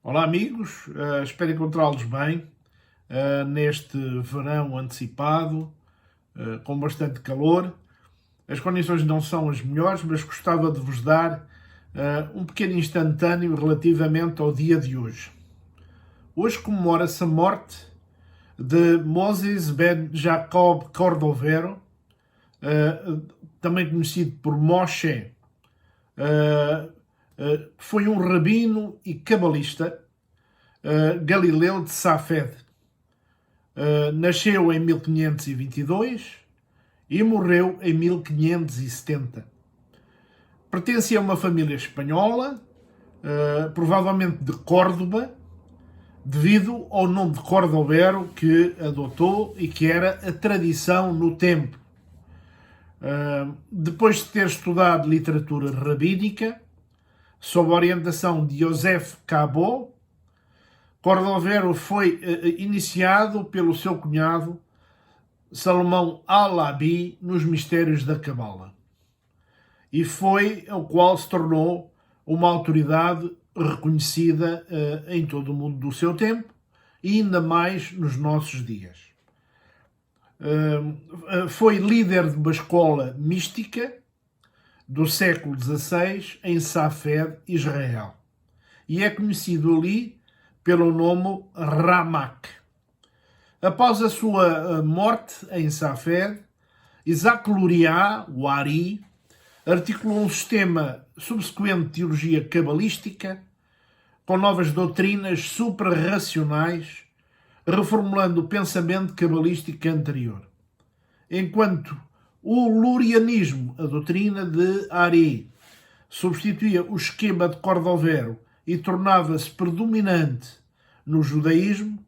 Olá amigos, espero encontrá-los bem neste verão antecipado, com bastante calor. As condições não são as melhores, mas gostava de vos dar um pequeno instantâneo relativamente ao dia de hoje. Hoje comemora-se a morte de Moses ben Jacob Cordovero, também conhecido por Moshe. Foi um rabino e cabalista galileu de Safed. Nasceu em 1522 e morreu em 1570. Pertencia a uma família espanhola, provavelmente de Córdoba, devido ao nome de Cordovero que adotou e que era a tradição no tempo. Depois de ter estudado literatura rabínica, sob a orientação de Yosef Cabo, Cordovero foi iniciado pelo seu cunhado Salomão Alabi nos mistérios da Cabala. E foi o qual se tornou uma autoridade reconhecida em todo o mundo do seu tempo e ainda mais nos nossos dias. Foi líder de uma escola mística do século XVI em Safed, Israel. E é conhecido ali pelo nome Ramak. Após a sua morte em Safed, Isaac Luria, o Ari, articulou um sistema subsequente de teologia cabalística com novas doutrinas suprarracionais, reformulando o pensamento cabalístico anterior. Enquanto o lurianismo, a doutrina de Ari, substituía o esquema de Cordovero e tornava-se predominante no judaísmo,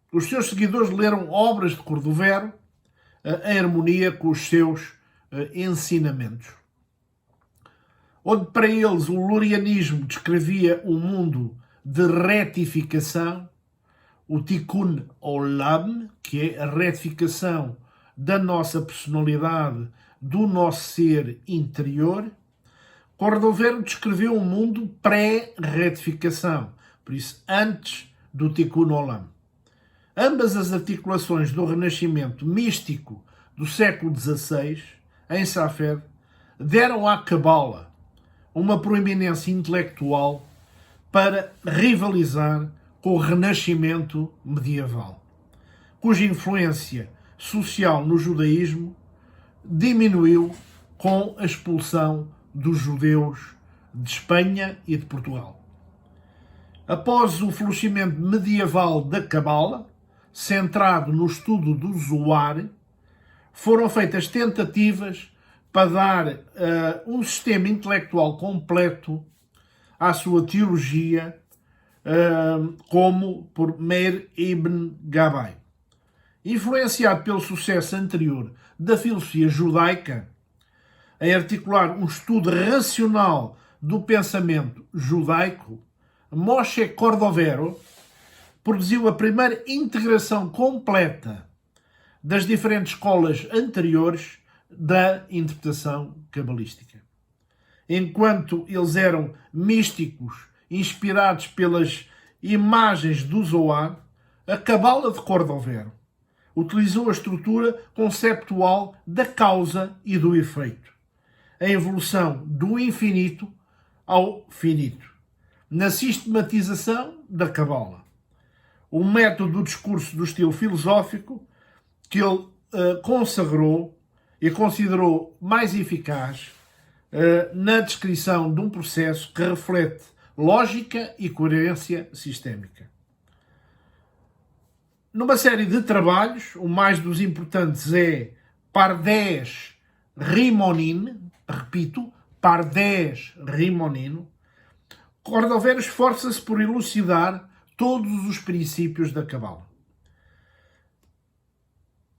os seus seguidores leram obras de Cordovero em harmonia com os seus ensinamentos. Onde para eles o lurianismo descrevia um mundo de retificação, o Tikkun Olam, que é a retificação da nossa personalidade, do nosso ser interior, Cordovero descreveu um mundo pré-retificação, por isso antes do Tikkun Olam. Ambas as articulações do renascimento místico do século XVI, em Safed, deram à Cabala uma proeminência intelectual para rivalizar com o renascimento medieval, cuja influência social no judaísmo diminuiu com a expulsão dos judeus de Espanha e de Portugal. Após o florescimento medieval da Cabala, centrado no estudo do Zohar, foram feitas tentativas para dar um sistema intelectual completo à sua teologia, como por Meir ibn Gabbai. Influenciado pelo sucesso anterior da filosofia judaica, em articular um estudo racional do pensamento judaico, Moshe Cordovero produziu a primeira integração completa das diferentes escolas anteriores da interpretação cabalística. Enquanto eles eram místicos, inspirados pelas imagens do Zohar, a Cabala de Cordovero utilizou a estrutura conceptual da causa e do efeito, a evolução do infinito ao finito, na sistematização da Cabala. O método do discurso do estilo filosófico que ele consagrou e considerou mais eficaz na descrição de um processo que reflete lógica e coerência sistémica. Numa série de trabalhos, o mais dos importantes é Pardes Rimonin, repito, Pardes Rimonin, Cordovero esforça-se por elucidar todos os princípios da Cabala,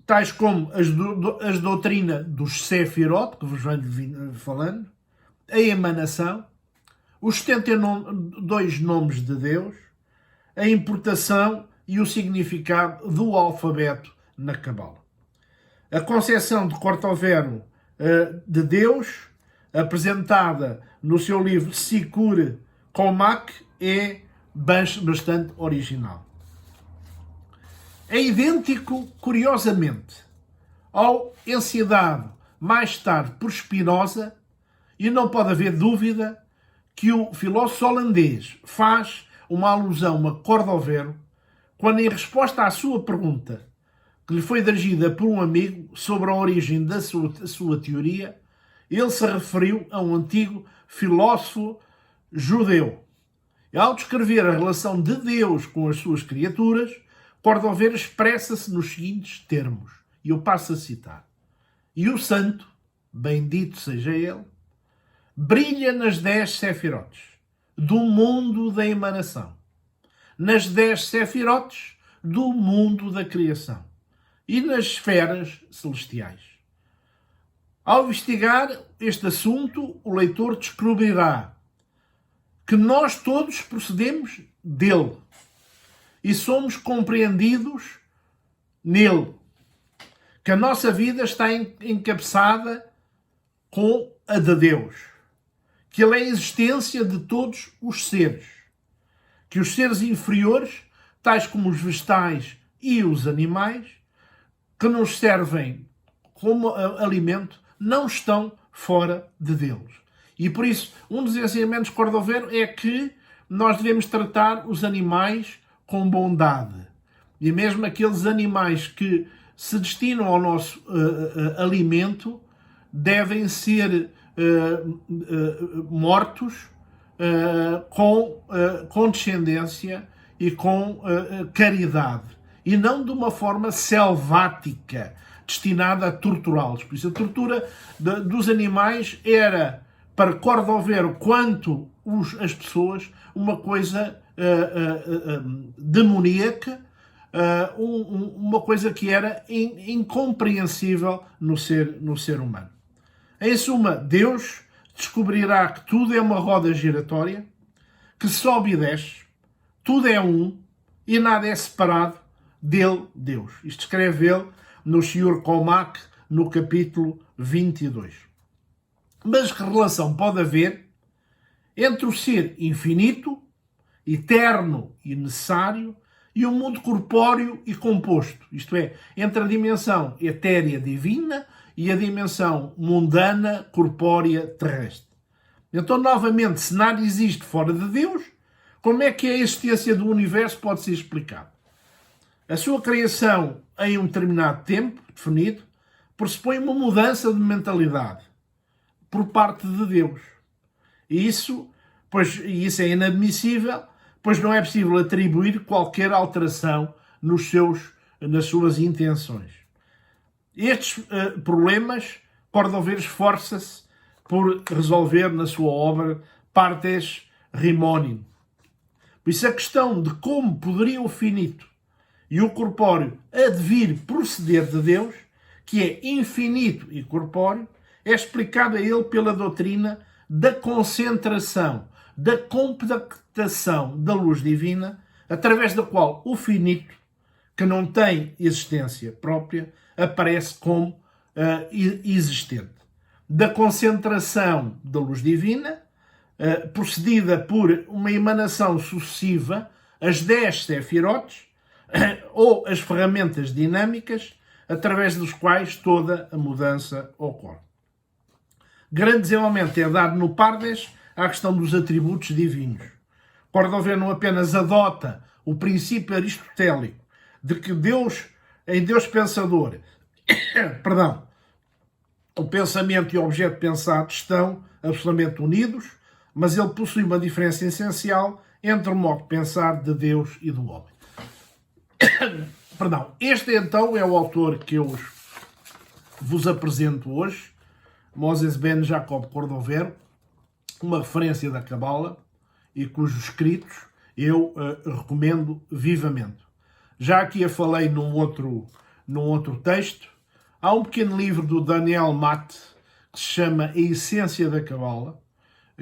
tais como as doutrinas dos Sefirot, que vos venho falando, a emanação, os 72 nomes de Deus, a importação e o significado do alfabeto na Cabala. A concepção de Cordovero de Deus, apresentada no seu livro Sikur Comac, é bastante original. É idêntico, curiosamente, ao enceado mais tarde por Spinoza, e não pode haver dúvida que o filósofo holandês faz uma alusão a Cordovero quando, em resposta à sua pergunta, que lhe foi dirigida por um amigo sobre a origem da sua teoria, ele se referiu a um antigo filósofo judeu. E ao descrever a relação de Deus com as suas criaturas, Cordovero expressa-se nos seguintes termos, e eu passo a citar: "E o santo, bendito seja ele, brilha nas 10 sefirotes do mundo da emanação, nas 10 sefirotes do mundo da criação e nas esferas celestiais. Ao investigar este assunto, o leitor descobrirá que nós todos procedemos dele e somos compreendidos nele, que a nossa vida está encabeçada com a de Deus, que ele é a existência de todos os seres, que os seres inferiores, tais como os vegetais e os animais, que nos servem como alimento, não estão fora de Deus. E por isso, um dos ensinamentos de Cordovero é que nós devemos tratar os animais com bondade. E mesmo aqueles animais que se destinam ao nosso alimento devem ser mortos com condescendência e com caridade, e não de uma forma selvática, destinada a torturá-los. Por isso, a tortura dos animais era, para Cordovero, quanto as pessoas, uma coisa demoníaca, uma coisa que era incompreensível no ser humano. Em suma, Deus descobrirá que tudo é uma roda giratória, que sobe e desce, tudo é um e nada é separado dele, Deus. Isto escreve ele no Shiur Komak, no capítulo 22. Mas que relação pode haver entre o ser infinito, eterno e necessário, e o mundo corpóreo e composto? Isto é, entre a dimensão etérea divina e a dimensão mundana, corpórea, terrestre. Então, novamente, se nada existe fora de Deus, como é que a existência do universo pode ser explicada? A sua criação em um determinado tempo definido pressupõe uma mudança de mentalidade por parte de Deus. E isso é inadmissível, pois não é possível atribuir qualquer alteração nas suas intenções. Estes problemas, Cordovero esforça-se por resolver na sua obra Partes Rimonim. Por isso, a questão de como poderiam o finito e o corpóreo advir proceder de Deus, que é infinito e corpóreo, é explicada a ele pela doutrina da concentração, da compactação da luz divina, através da qual o finito, que não tem existência própria, aparece como existente. Da concentração da luz divina, procedida por uma emanação sucessiva, as 10 sefirotes, ou as ferramentas dinâmicas, através dos quais toda a mudança ocorre. Grande desenvolvimento é dado no Pardes à questão dos atributos divinos. Cordovero não apenas adota o princípio aristotélico de que em Deus pensador, o pensamento e o objeto pensado estão absolutamente unidos, mas ele possui uma diferença essencial entre o modo de pensar de Deus e do homem. Este então é o autor que eu vos apresento hoje, Moses Ben Jacob Cordovero, uma referência da Cabala e cujos escritos eu recomendo vivamente. Já aqui a falei num outro texto. Há um pequeno livro do Daniel Matt que se chama A Essência da Cabala,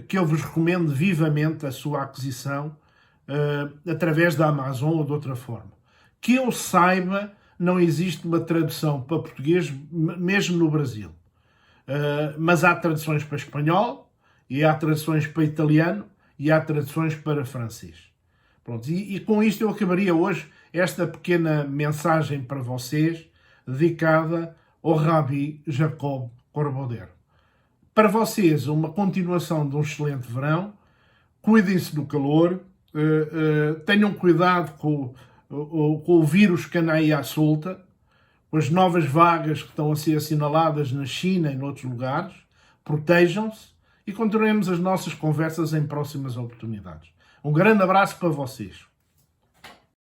que eu vos recomendo vivamente a sua aquisição através da Amazon ou de outra forma. Que eu saiba, não existe uma tradução para português, mesmo no Brasil. Mas há traduções para espanhol, e há traduções para italiano, e há traduções para francês. Pronto, e com isto eu acabaria hoje esta pequena mensagem para vocês, dedicada ao Rabi Jacob Corbodeiro. Para vocês, uma continuação de um excelente verão, cuidem-se do calor, tenham cuidado com o vírus que anda aí à solta, com as novas vagas que estão a ser assinaladas na China e noutros lugares, protejam-se e continuemos as nossas conversas em próximas oportunidades. Um grande abraço para vocês.